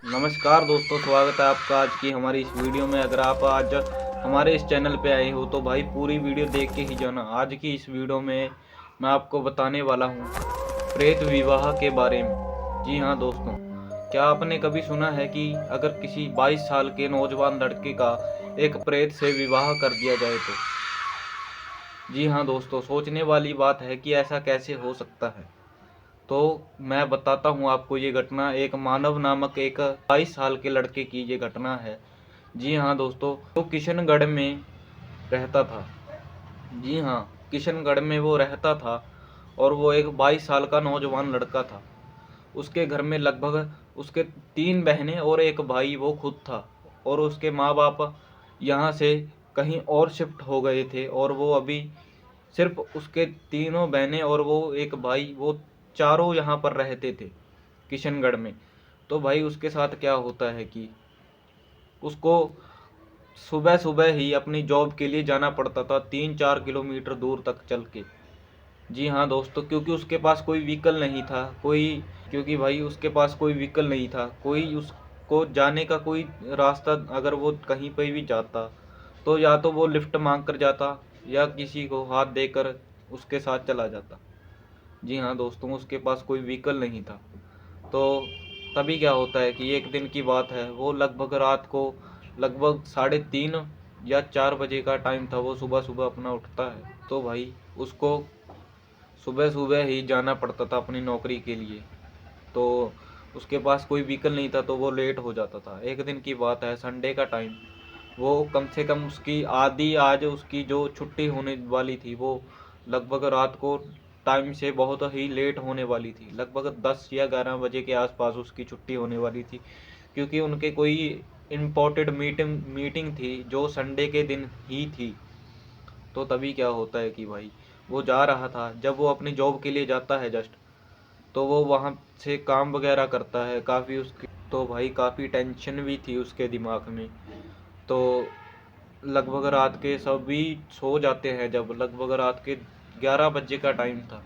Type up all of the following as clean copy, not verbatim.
नमस्कार दोस्तों, स्वागत है आपका आज की हमारी इस वीडियो में। अगर आप आज हमारे इस चैनल पे आए हो तो भाई पूरी वीडियो देख के ही जाना। आज की इस वीडियो में मैं आपको बताने वाला हूँ प्रेत विवाह के बारे में। जी हाँ दोस्तों, क्या आपने कभी सुना है कि अगर किसी 22 साल के नौजवान लड़के का एक प्रेत से विवाह कर दिया जाए तो? जी हाँ दोस्तों, सोचने वाली बात है कि ऐसा कैसे हो सकता है। तो मैं बताता हूँ आपको, ये घटना एक मानव नामक एक 22 साल के लड़के की ये घटना है। जी हाँ दोस्तों, तो किशनगढ़ में रहता था। जी हाँ, किशनगढ़ में वो रहता था और वो एक 22 साल का नौजवान लड़का था। उसके घर में लगभग उसके 3 बहनें और एक भाई वो खुद था। और उसके माँ बाप यहाँ से कहीं और शिफ्ट हो गए थे और वो अभी सिर्फ उसके तीनों बहनें और वो एक भाई, वो चारों यहाँ पर रहते थे किशनगढ़ में। तो भाई उसके साथ क्या होता है कि उसको सुबह सुबह ही अपनी जॉब के लिए जाना पड़ता था 3-4 किलोमीटर दूर तक चल के। जी हाँ दोस्तों, क्योंकि उसके पास कोई व्हीकल नहीं था, क्योंकि भाई उसके पास कोई व्हीकल नहीं था, कोई उसको जाने का कोई रास्ता, अगर वो कहीं पे भी जाता तो या तो वो लिफ्ट मांग कर जाता या किसी को हाथ देकर उसके साथ चला जाता। जी हाँ दोस्तों, उसके पास कोई व्हीकल नहीं था। तो तभी क्या होता है कि एक दिन की बात है, वो लगभग रात को लगभग 3:30 या 4 बजे का टाइम था। वो सुबह सुबह अपना उठता है तो भाई उसको सुबह सुबह ही जाना पड़ता था अपनी नौकरी के लिए। तो उसके पास कोई व्हीकल नहीं था तो वो लेट हो जाता था। एक दिन की बात है, संडे का टाइम। वो कम से कम उसकी आधी, आज उसकी जो छुट्टी होने वाली थी वो लगभग रात को टाइम से बहुत ही लेट होने वाली थी। लगभग 10 या 11 बजे के आसपास उसकी छुट्टी होने वाली थी, क्योंकि उनके कोई इम्पोर्टेड मीटिंग थी जो संडे के दिन ही थी। तो तभी क्या होता है कि भाई वो जा रहा था, जब वो अपनी जॉब के लिए जाता है जस्ट, तो वो वहाँ से काम वगैरह करता है काफ़ी उसकी। तो भाई काफ़ी टेंशन भी थी उसके दिमाग में। तो लगभग रात के सभी सो जाते हैं, जब लगभग रात के 11 बजे का टाइम था।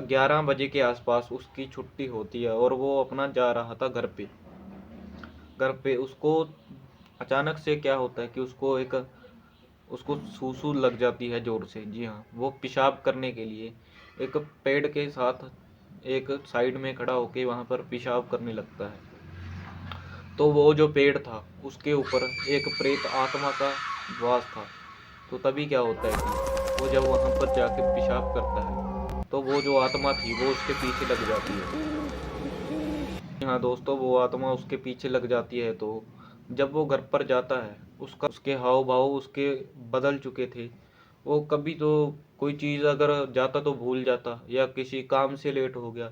11 बजे के आसपास उसकी छुट्टी होती है और वो अपना जा रहा था घर पे। घर पे उसको अचानक से क्या होता है कि उसको सूसू लग जाती है जोर से। जी हाँ, वो पेशाब करने के लिए एक पेड़ के साथ एक साइड में खड़ा होके वहाँ पर पेशाब करने लगता है। तो वो जो पेड़ था उसके ऊपर एक प्रेत आत्मा का वास था। तो तभी क्या होता है कि वो जब वहाँ पर जाके पेशाब करता है तो वो जो आत्मा थी वो उसके पीछे लग जाती है। हाँ दोस्तों, वो आत्मा उसके पीछे लग जाती है। तो जब वो घर पर जाता है, उसके हाव भाव उसके बदल चुके थे। वो कभी तो कोई चीज़ अगर जाता तो भूल जाता, या किसी काम से लेट हो गया,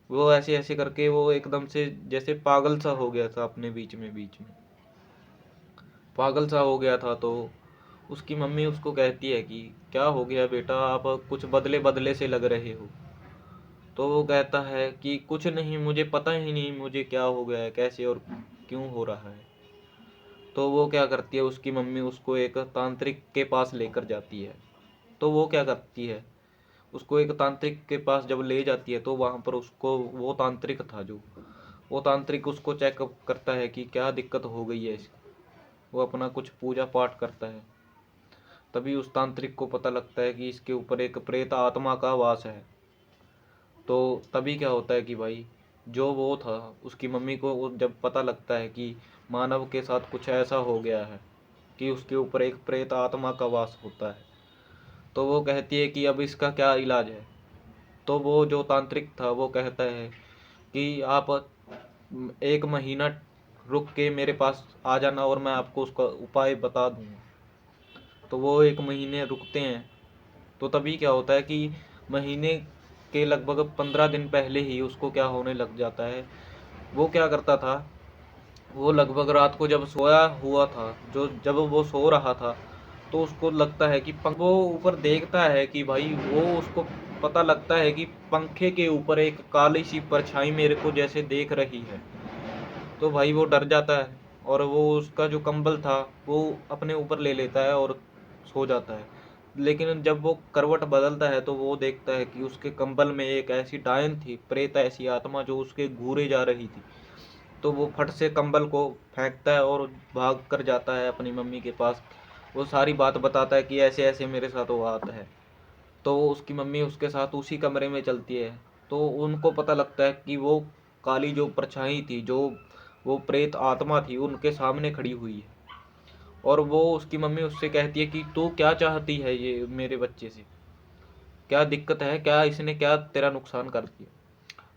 वो ऐसे ऐसे करके वो एकदम से जैसे पागल सा हो गया था, अपने बीच में पागल सा हो गया था। तो उसकी मम्मी उसको कहती है कि क्या हो गया बेटा, आप कुछ बदले बदले से लग रहे हो। तो वो कहता है कि कुछ नहीं, मुझे पता ही नहीं मुझे क्या हो गया है, कैसे और क्यों हो रहा है। तो वो क्या करती है, उसकी मम्मी उसको एक तांत्रिक के पास लेकर जाती है। तो वो क्या करती है, उसको एक तांत्रिक के पास जब ले जाती है तो वहाँ पर उसको वो तांत्रिक था जो, वो तांत्रिक उसको चेकअप करता है कि क्या दिक्कत हो गई है वो अपना कुछ पूजा पाठ करता है। तभी उस तांत्रिक को पता लगता है कि इसके ऊपर एक प्रेत आत्मा का वास है। तो तभी क्या होता है कि भाई जो वो था, उसकी मम्मी को जब पता लगता है कि मानव के साथ कुछ ऐसा हो गया है कि उसके ऊपर एक प्रेत आत्मा का वास होता है, तो वो कहती है कि अब इसका क्या इलाज है। तो वो जो तांत्रिक था वो कहता है कि आप 1 महीना रुक के मेरे पास आ जाना और मैं आपको उसका उपाय बता दूंगा। तो वो 1 महीने रुकते हैं। तो तभी क्या होता है कि महीने के लगभग 15 दिन पहले ही उसको क्या होने लग जाता है। वो क्या करता था, वो लगभग रात को जब सोया हुआ था, जो जब वो सो रहा था, तो उसको लगता है कि वो ऊपर देखता है कि भाई वो उसको पता लगता है कि पंखे के ऊपर एक काली सी परछाई मेरे को जैसे देख रही है। तो भाई वो डर जाता है और वो उसका जो कंबल था वो अपने ऊपर ले लेता है और सो जाता है। लेकिन जब वो करवट बदलता है तो वो देखता है कि उसके कंबल में एक ऐसी डायन थी, प्रेत ऐसी आत्मा जो उसके घूरे जा रही थी। तो वो फट से कंबल को फेंकता है और भाग कर जाता है अपनी मम्मी के पास। वो सारी बात बताता है कि ऐसे ऐसे मेरे साथ हुआ है। तो उसकी मम्मी उसके साथ उसी कमरे में चलती है। तो उनको पता लगता है कि वो काली जो परछाई थी, जो वो प्रेत आत्मा थी, उनके सामने खड़ी हुई है। और वो उसकी मम्मी उससे कहती है कि तू क्या चाहती है ये मेरे बच्चे से, क्या दिक्कत है, क्या इसने क्या तेरा नुकसान कर दिया।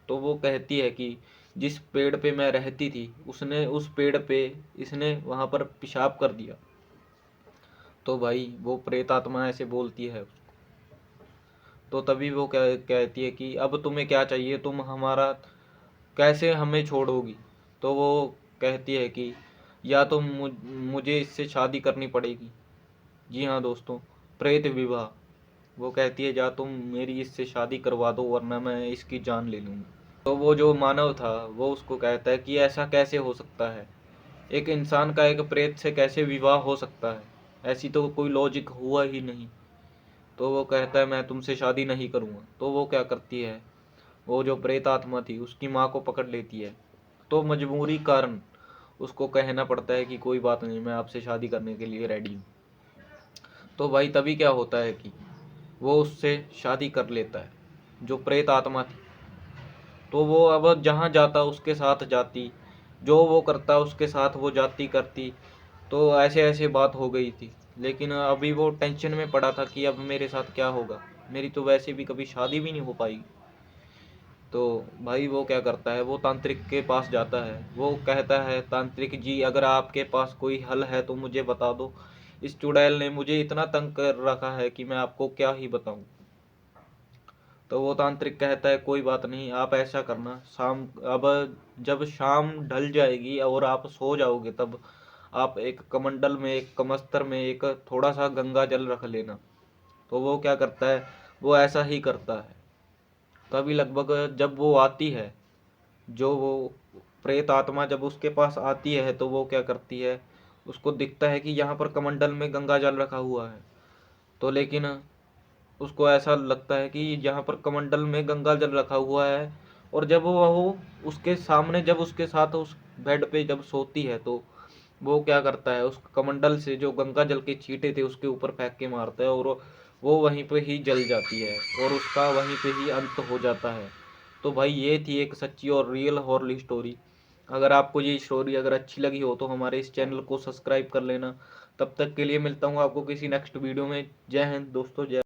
तो वो कहती है कि जिस पेड़ पे मैं रहती थी उसने उस पेड़ पे इसने वहां पर पेशाब कर दिया। तो भाई वो प्रेत आत्मा ऐसे बोलती है। तो तभी वो कहती है कि अब तुम्हें क्या चाहिए, तुम हमारा कैसे हमें छोड़ोगी। तो वो कहती है कि या तो मुझे इससे शादी करनी पड़ेगी। जी हाँ दोस्तों, प्रेत विवाह। वो कहती है या तुम मेरी इससे शादी करवा दो वरना मैं इसकी जान ले लूँगी। तो वो जो मानव था वो उसको कहता है कि ऐसा कैसे हो सकता है, एक इंसान का एक प्रेत से कैसे विवाह हो सकता है, ऐसी तो कोई लॉजिक हुआ ही नहीं। तो वो कहता है मैं तुमसे शादी नहीं करूँगा। तो वो क्या करती है, वो जो प्रेत आत्मा थी उसकी माँ को पकड़ लेती है। तो मजबूरी कारण उसको कहना पड़ता है कि कोई बात नहीं, मैं आपसे शादी करने के लिए रेडी हूँ। तो भाई तभी क्या होता है कि वो उससे शादी कर लेता है, जो प्रेत आत्मा थी। तो वो अब जहाँ जाता उसके साथ जाती, जो वो करता उसके साथ वो जाती करती। तो ऐसे ऐसे बात हो गई थी। लेकिन अभी वो टेंशन में पड़ा था कि अब मेरे साथ क्या होगा, मेरी तो वैसे भी कभी शादी भी नहीं हो पाई। तो भाई वो क्या करता है, वो तांत्रिक के पास जाता है। वो कहता है तांत्रिक जी अगर आपके पास कोई हल है तो मुझे बता दो, इस चुड़ैल ने मुझे इतना तंग कर रखा है कि मैं आपको क्या ही बताऊं। तो वो तांत्रिक कहता है कोई बात नहीं, आप ऐसा करना, शाम अब जब शाम ढल जाएगी और आप सो जाओगे तब आप एक कमंडल में, एक कमस्तर में एक थोड़ा सा गंगा जल रख लेना। तो वो क्या करता है, वो ऐसा ही करता है। तभी लगभग जब वो आती है, जो वो प्रेत आत्मा जब उसके पास आती है तो वो क्या करती है, उसको दिखता है कि यहाँ पर कमंडल में गंगा जल रखा हुआ है। तो लेकिन उसको ऐसा लगता है कि यहाँ पर कमंडल में गंगा जल रखा हुआ है। और जब वो उसके सामने, जब उसके साथ उस बेड पे जब सोती है तो वो क्या करता है, उस कमंडल से जो गंगा जल के छींटे थे उसके ऊपर फेंक के मारता है और वो वहीं पे ही जल जाती है और उसका वहीं पे ही अंत हो जाता है। तो भाई ये थी एक सच्ची और रियल हॉरर स्टोरी। अगर आपको ये स्टोरी अगर अच्छी लगी हो तो हमारे इस चैनल को सब्सक्राइब कर लेना। तब तक के लिए मिलता हूँ आपको किसी नेक्स्ट वीडियो में। जय हिंद दोस्तों, जय।